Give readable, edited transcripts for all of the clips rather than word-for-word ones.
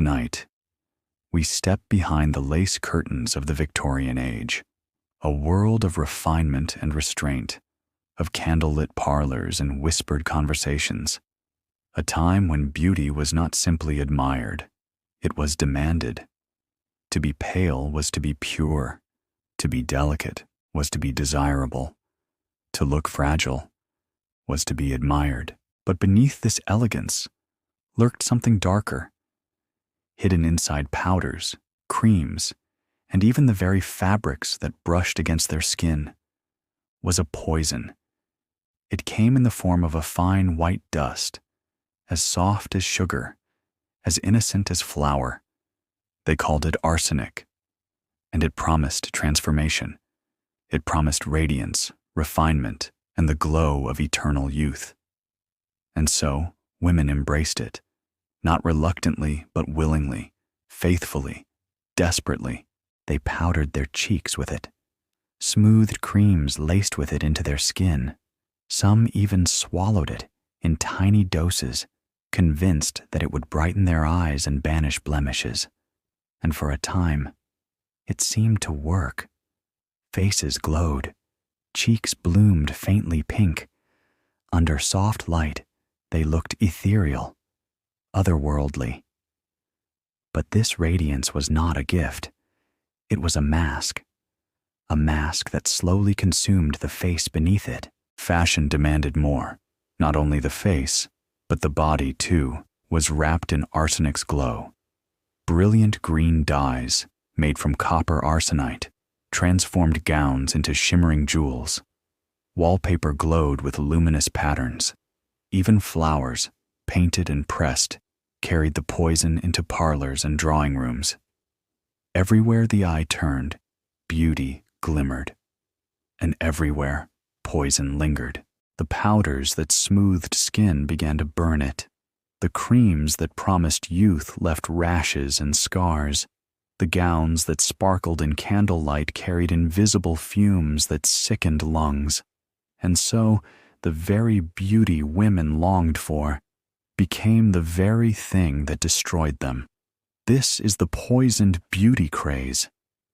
Tonight, we step behind the lace curtains of the Victorian age, a world of refinement and restraint, of candlelit parlors and whispered conversations, a time when beauty was not simply admired, it was demanded. To be pale was to be pure, to be delicate was to be desirable, to look fragile was to be admired. But beneath this elegance lurked something darker. Hidden inside powders, creams, and even the very fabrics that brushed against their skin was a poison. It came in the form of a fine white dust, as soft as sugar, as innocent as flour. They called it arsenic, and it promised transformation. It promised radiance, refinement, and the glow of eternal youth. And so, women embraced it, not reluctantly, but willingly, faithfully, desperately. They powdered their cheeks with it, smoothed creams laced with it into their skin. Some even swallowed it in tiny doses, convinced that it would brighten their eyes and banish blemishes. And for a time, it seemed to work. Faces glowed, cheeks bloomed faintly pink. Under soft light, they looked ethereal, otherworldly. But this radiance was not a gift. It was a mask that slowly consumed the face beneath it. Fashion demanded more. Not only the face, but the body, too, was wrapped in arsenic's glow. Brilliant green dyes, made from copper arsenite, transformed gowns into shimmering jewels. Wallpaper glowed with luminous patterns. Even flowers, painted and pressed, carried the poison into parlors and drawing rooms. Everywhere the eye turned, beauty glimmered. And everywhere, poison lingered. The powders that smoothed skin began to burn it. The creams that promised youth left rashes and scars. The gowns that sparkled in candlelight carried invisible fumes that sickened lungs. And so, the very beauty women longed for became the very thing that destroyed them. This is the poisoned beauty craze,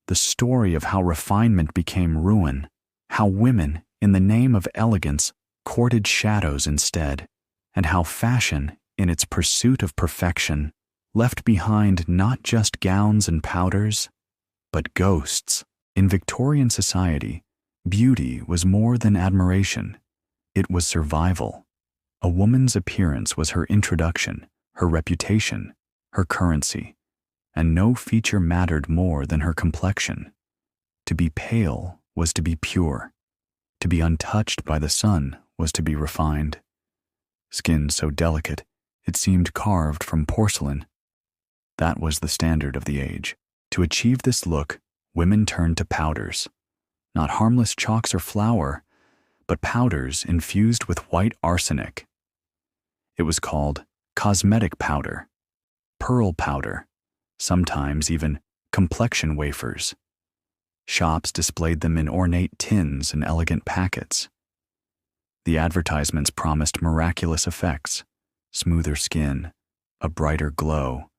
the story of how refinement became ruin, how women, in the name of elegance, courted shadows instead, and how fashion, in its pursuit of perfection, left behind not just gowns and powders, but ghosts. In Victorian society, beauty was more than admiration. It was survival. A woman's appearance was her introduction, her reputation, her currency, and no feature mattered more than her complexion. To be pale was to be pure. To be untouched by the sun was to be refined. Skin so delicate, it seemed carved from porcelain. That was the standard of the age. To achieve this look, women turned to powders. Not harmless chalks or flour, but powders infused with white arsenic. It was called cosmetic powder, pearl powder, sometimes even complexion wafers. Shops displayed them in ornate tins and elegant packets. The advertisements promised miraculous effects, smoother skin, a brighter glow,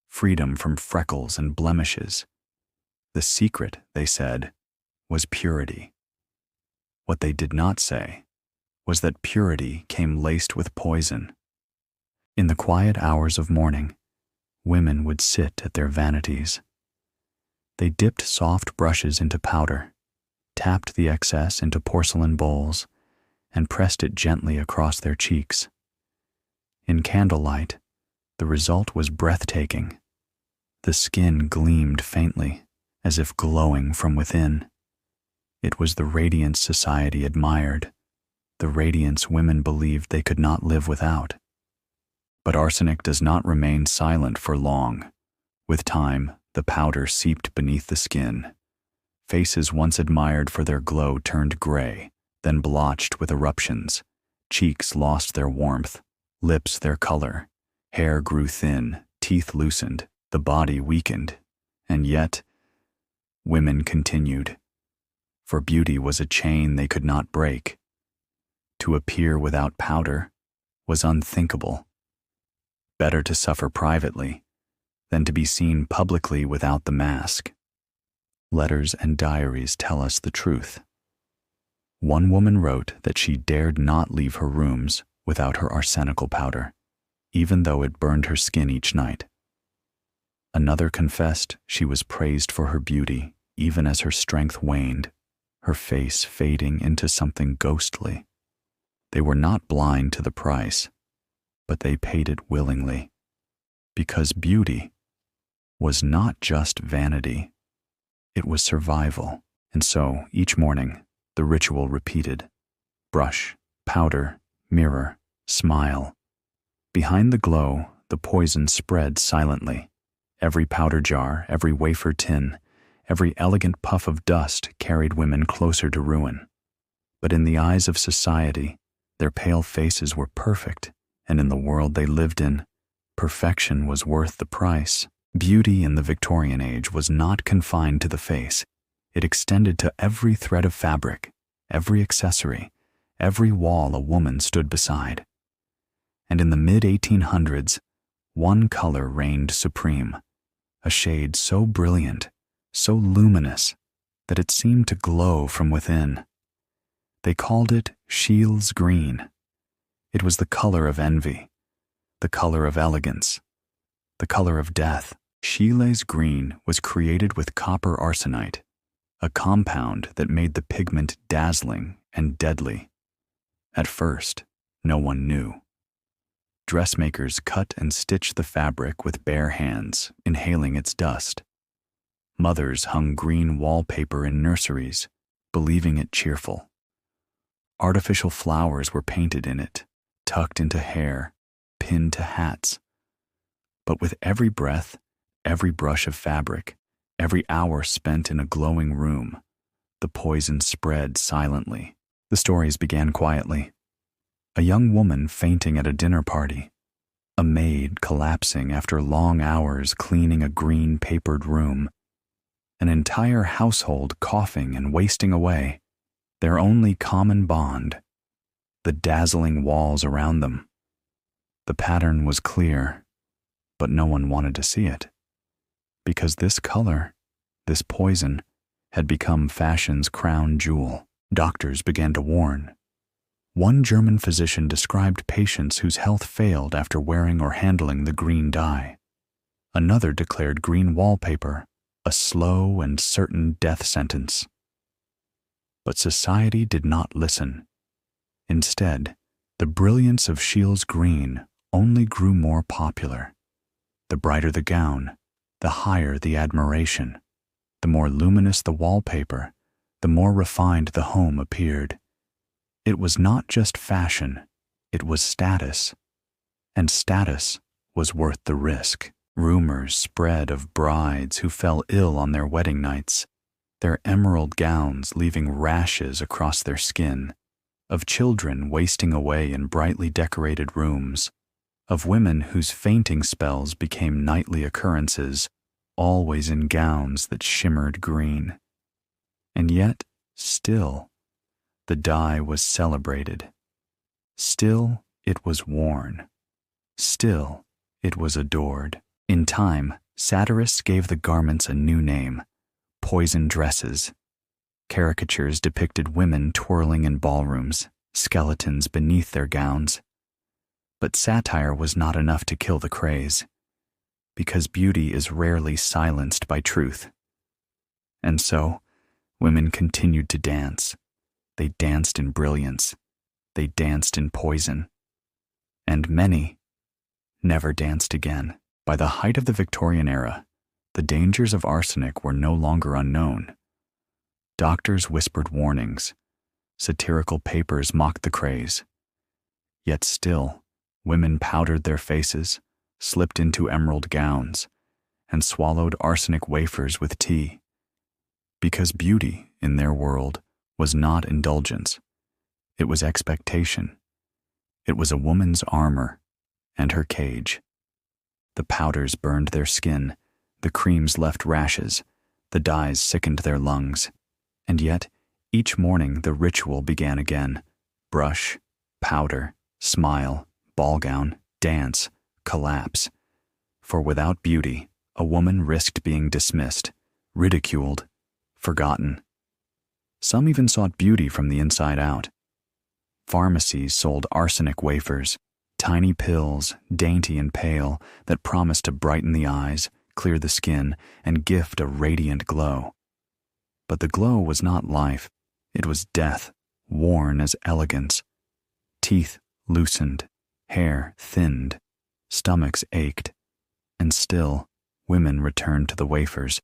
freedom from freckles and blemishes. The secret, they said, was purity. What they did not say was that purity came laced with poison. In the quiet hours of morning, women would sit at their vanities. They dipped soft brushes into powder, tapped the excess into porcelain bowls, and pressed it gently across their cheeks. In candlelight, the result was breathtaking. The skin gleamed faintly, as if glowing from within. It was the radiance society admired, the radiance women believed they could not live without. But arsenic does not remain silent for long. With time, the powder seeped beneath the skin. Faces once admired for their glow turned gray, then blotched with eruptions. Cheeks lost their warmth, lips their color. Hair grew thin, teeth loosened, the body weakened. And yet, women continued. For beauty was a chain they could not break. To appear without powder was unthinkable. Better to suffer privately, than to be seen publicly without the mask. Letters and diaries tell us the truth. One woman wrote that she dared not leave her rooms without her arsenical powder, even though it burned her skin each night. Another confessed she was praised for her beauty even as her strength waned, her face fading into something ghostly. They were not blind to the price, but they paid it willingly, because beauty was not just vanity, it was survival. And so, each morning, the ritual repeated: brush, powder, mirror, smile. Behind the glow, the poison spread silently. Every powder jar, every wafer tin, every elegant puff of dust carried women closer to ruin. But in the eyes of society, their pale faces were perfect, and in the world they lived in, perfection was worth the price. Beauty in the Victorian age was not confined to the face. It extended to every thread of fabric, every accessory, every wall a woman stood beside. And in the mid-1800s, one color reigned supreme, a shade so brilliant, so luminous, that it seemed to glow from within. They called it Scheele's green. It was the color of envy, the color of elegance, the color of death. Scheele's green was created with copper arsenite, a compound that made the pigment dazzling and deadly. At first, no one knew. Dressmakers cut and stitched the fabric with bare hands, inhaling its dust. Mothers hung green wallpaper in nurseries, believing it cheerful. Artificial flowers were painted in it, tucked into hair, pinned to hats. But with every breath, every brush of fabric, every hour spent in a glowing room, the poison spread silently. The stories began quietly. A young woman fainting at a dinner party, a maid collapsing after long hours cleaning a green-papered room, an entire household coughing and wasting away, their only common bond, the dazzling walls around them. The pattern was clear, but no one wanted to see it, because this color, this poison, had become fashion's crown jewel. Doctors began to warn. One German physician described patients whose health failed after wearing or handling the green dye. Another declared green wallpaper a slow and certain death sentence. But society did not listen. Instead, the brilliance of Scheele's green only grew more popular. The brighter the gown, the higher the admiration. The more luminous the wallpaper, the more refined the home appeared. It was not just fashion, it was status. And status was worth the risk. Rumors spread of brides who fell ill on their wedding nights, their emerald gowns leaving rashes across their skin, of children wasting away in brightly decorated rooms, of women whose fainting spells became nightly occurrences, always in gowns that shimmered green. And yet, still, the dye was celebrated. Still, it was worn. Still, it was adored. In time, satirists gave the garments a new name: poison dresses. Caricatures depicted women twirling in ballrooms, skeletons beneath their gowns. But satire was not enough to kill the craze, because beauty is rarely silenced by truth. And so, women continued to dance. They danced in brilliance. They danced in poison. And many never danced again. By the height of the Victorian era, the dangers of arsenic were no longer unknown. Doctors whispered warnings. Satirical papers mocked the craze. Yet still, women powdered their faces, slipped into emerald gowns, and swallowed arsenic wafers with tea. Because beauty, in their world, was not indulgence. It was expectation. It was a woman's armor and her cage. The powders burned their skin, the creams left rashes, the dyes sickened their lungs. And yet, each morning the ritual began again. Brush, powder, smile, ball gown, dance, collapse. For without beauty, A woman risked being dismissed, ridiculed, forgotten. Some even sought beauty from the inside out. Pharmacies sold arsenic wafers, tiny pills, dainty and pale, that promised to brighten the eyes, clear the skin, and gift a radiant glow. But the glow was not life. It was death, worn as elegance. Teeth loosened, hair thinned, stomachs ached, and still women returned to the wafers,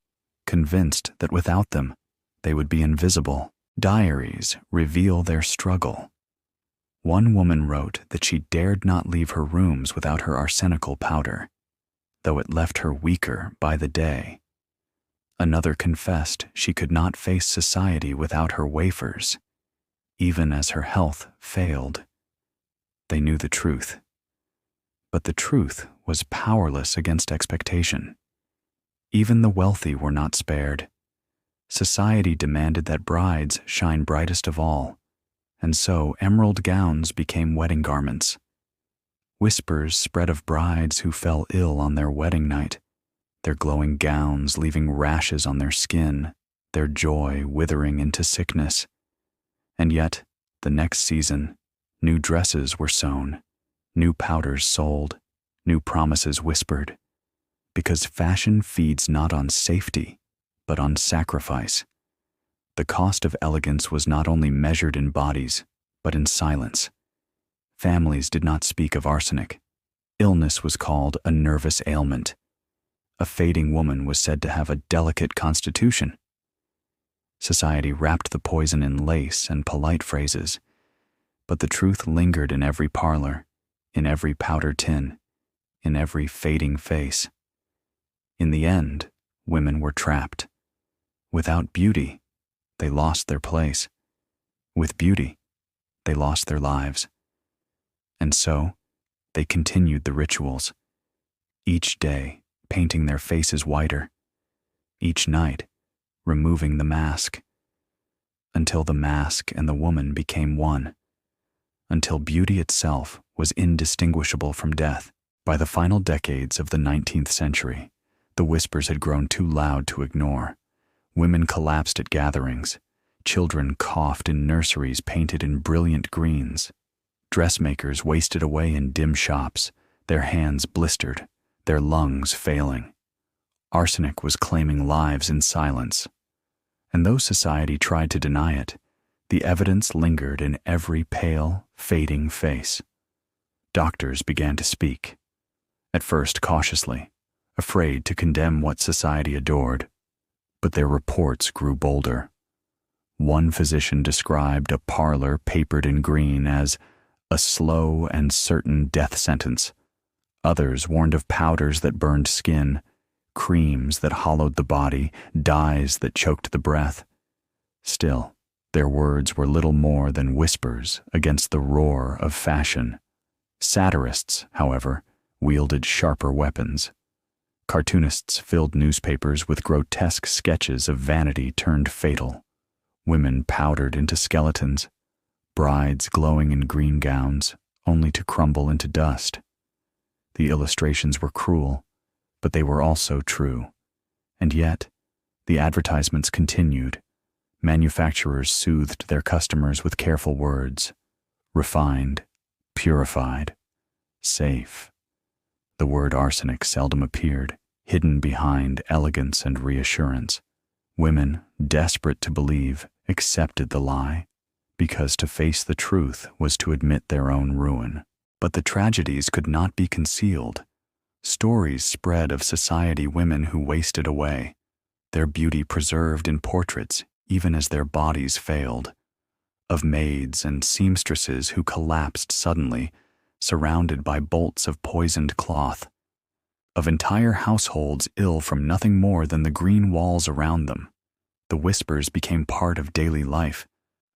convinced that without them they would be invisible. Diaries reveal their struggle. One woman wrote that she dared not leave her rooms without her arsenical powder, though it left her weaker by the day. Another confessed she could not face society without her wafers, even as her health failed. They knew the truth, but the truth was powerless against expectation. Even the wealthy were not spared. Society demanded that brides shine brightest of all, and so emerald gowns became wedding garments. Whispers spread of brides who fell ill on their wedding night, their glowing gowns leaving rashes on their skin, their joy withering into sickness. And yet, the next season, new dresses were sewn, new powders sold, new promises whispered, because fashion feeds not on safety, but on sacrifice. The cost of elegance was not only measured in bodies, but in silence. Families did not speak of arsenic. Illness was called a nervous ailment. A fading woman was said to have a delicate constitution. Society wrapped the poison in lace and polite phrases, but the truth lingered in every parlor, in every powder tin, in every fading face. In the end, women were trapped. Without beauty, they lost their place. With beauty, they lost their lives. And so, they continued the rituals, each day painting their faces whiter, each night removing the mask, until the mask and the woman became one, until beauty itself was indistinguishable from death. By the final decades of the 19th century, the whispers had grown too loud to ignore. Women collapsed at gatherings. Children coughed in nurseries painted in brilliant greens. Dressmakers wasted away in dim shops, their hands blistered, their lungs failing. Arsenic was claiming lives in silence. And though society tried to deny it, the evidence lingered in every pale, fading face. Doctors began to speak, at first cautiously, afraid to condemn what society adored. But their reports grew bolder. One physician described a parlor papered in green as a slow and certain death sentence. Others warned of powders that burned skin, creams that hollowed the body, dyes that choked the breath. Still, their words were little more than whispers against the roar of fashion. Satirists, however, wielded sharper weapons. Cartoonists filled newspapers with grotesque sketches of vanity turned fatal. Women powdered into skeletons, brides glowing in green gowns, only to crumble into dust. The illustrations were cruel, but they were also true. And yet, the advertisements continued. Manufacturers soothed their customers with careful words: refined, purified, safe. The word arsenic seldom appeared, hidden behind elegance and reassurance. Women, desperate to believe, accepted the lie, because to face the truth was to admit their own ruin. But the tragedies could not be concealed. Stories spread of society women who wasted away, their beauty preserved in portraits even as their bodies failed, of maids and seamstresses who collapsed suddenly, surrounded by bolts of poisoned cloth, of entire households ill from nothing more than the green walls around them. The whispers became part of daily life,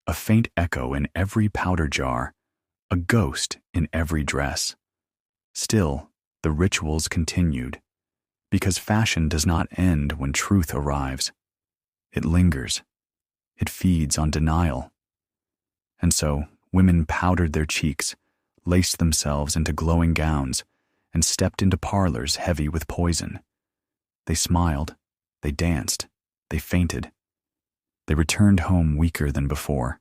a faint echo in every powder jar, a ghost in every dress. Still, the rituals continued, because fashion does not end when truth arrives. It lingers. It feeds on denial. And so, women powdered their cheeks, laced themselves into glowing gowns, and stepped into parlors heavy with poison. They smiled, they danced, they fainted. They returned home weaker than before,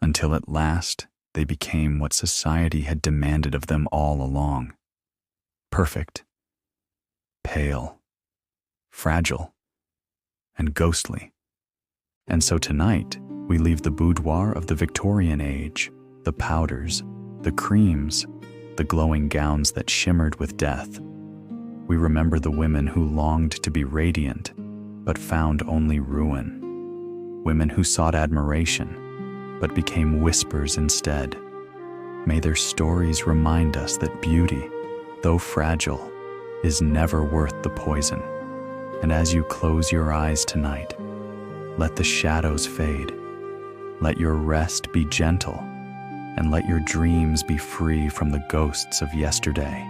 until at last they became what society had demanded of them all along: perfect, pale, fragile, and ghostly. And so tonight, we leave the boudoir of the Victorian age, the powders, the creams, the glowing gowns that shimmered with death. We remember the women who longed to be radiant, but found only ruin. Women who sought admiration, but became whispers instead. May their stories remind us that beauty, though fragile, is never worth the poison. And as you close your eyes tonight, let the shadows fade. Let your rest be gentle, and let your dreams be free from the ghosts of yesterday.